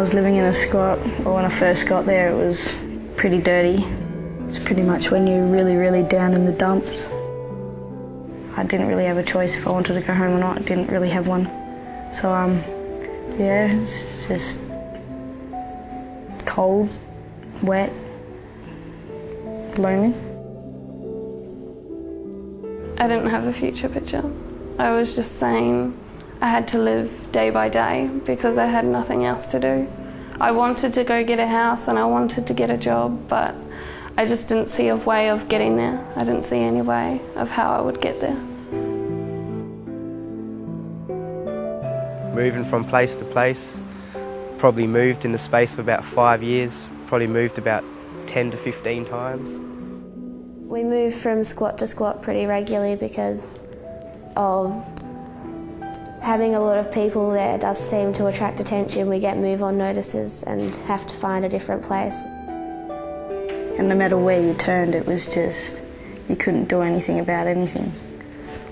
was living in a squat, or when I first got there, it was pretty dirty. It's pretty much when you're really, really down in the dumps. I didn't really have a choice if I wanted to go home or not. I didn't really have one. So, yeah, it's just cold, wet, lonely. I didn't have a future picture. I was just saying I had to live day by day because I had nothing else to do. I wanted to go get a house and I wanted to get a job, but I just didn't see a way of getting there. I didn't see any way of how I would get there. Moving from place to place, probably moved in the space of about 5 years, probably moved about 10 to 15 times. We moved from squat to squat pretty regularly because of having a lot of people there. It does seem to attract attention. We get move-on notices and have to find a different place. And no matter where you turned, it was just, you couldn't do anything about anything.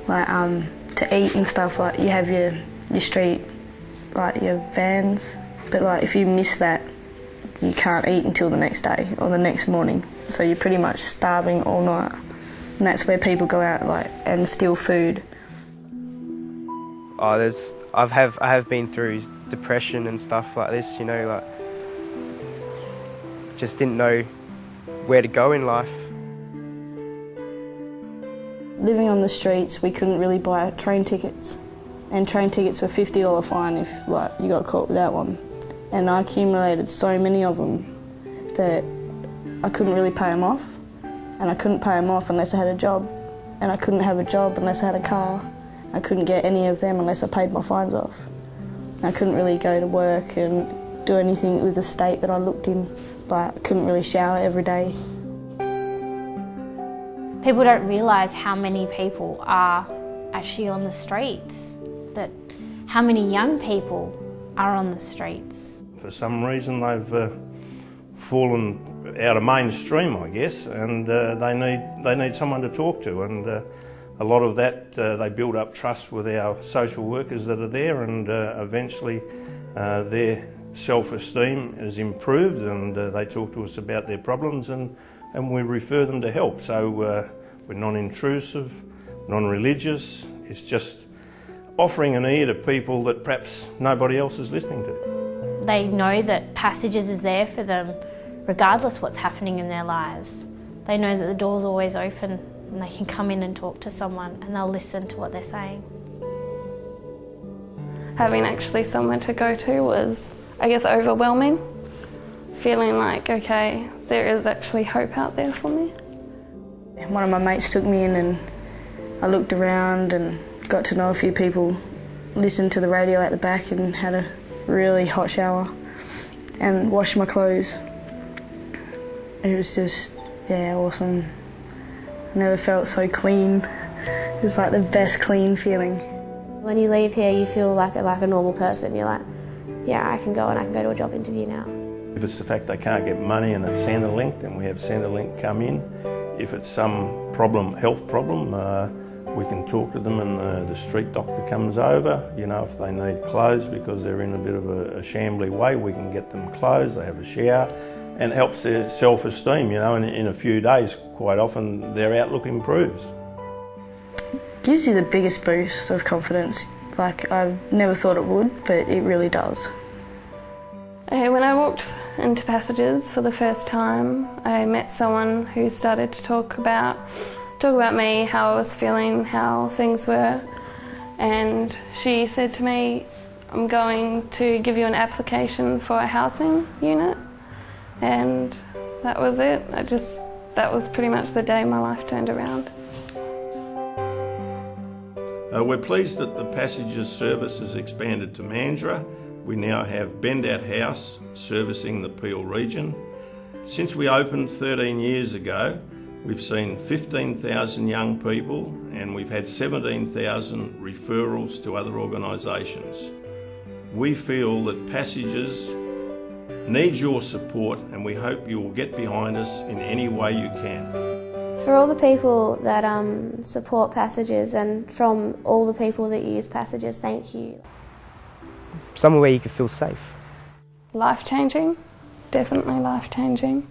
Like, to eat and stuff, like, you have your street, like your vans, but like if you miss that, you can't eat until the next day or the next morning. So you're pretty much starving all night. And that's where people go out like and steal food. I have been through depression and stuff like this, you know, like just didn't know where to go in life. Living on the streets, we couldn't really buy train tickets. And train tickets were $50 fine if like you got caught without one. And I accumulated so many of them that I couldn't really pay them off. And I couldn't pay them off unless I had a job. And I couldn't have a job unless I had a car. I couldn't get any of them unless I paid my fines off. I couldn't really go to work and do anything with the state that I looked in. Like, I couldn't really shower every day. People don't realise how many people are actually on the streets, that how many young people are on the streets. For some reason they've fallen out of mainstream, I guess, and they need someone to talk to, and a lot of that they build up trust with our social workers that are there, and eventually their self-esteem is improved, and they talk to us about their problems, and we refer them to help. So we're non-intrusive, non-religious. It's just offering an ear to people that perhaps nobody else is listening to. They know that Passages is there for them regardless what's happening in their lives. They know that the door's always open and they can come in and talk to someone and they'll listen to what they're saying. Having actually somewhere to go to was, I guess, overwhelming. Feeling like, okay, there is actually hope out there for me. One of my mates took me in and I looked around and got to know a few people, listened to the radio at the back and had a really hot shower and washed my clothes. It was just, yeah, awesome. I never felt so clean. It was like the best clean feeling. When you leave here, you feel like a normal person. You're like, yeah, I can go to a job interview now. If it's the fact they can't get money and it's Centrelink, then we have Centrelink come in. If it's some problem, health problem, we can talk to them and the street doctor comes over. You know, if they need clothes because they're in a bit of a shambly way, we can get them clothes, they have a shower, and it helps their self-esteem, you know, and in a few days, quite often, their outlook improves. Gives you the biggest boost of confidence. Like, I never thought it would, but it really does. Okay, when I walked into Passages for the first time, I met someone who started to talk about me, how I was feeling, how things were, and she said to me, I'm going to give you an application for a housing unit, and that was it. That was pretty much the day my life turned around. We're pleased that the Passages service has expanded to Mandurah. We now have Bendat House servicing the Peel region. Since we opened 13 years ago, we've seen 15,000 young people and we've had 17,000 referrals to other organisations. We feel that Passages needs your support and we hope you will get behind us in any way you can. For all the people that support Passages and from all the people that use Passages, thank you. Somewhere where you can feel safe. Life-changing, definitely life-changing.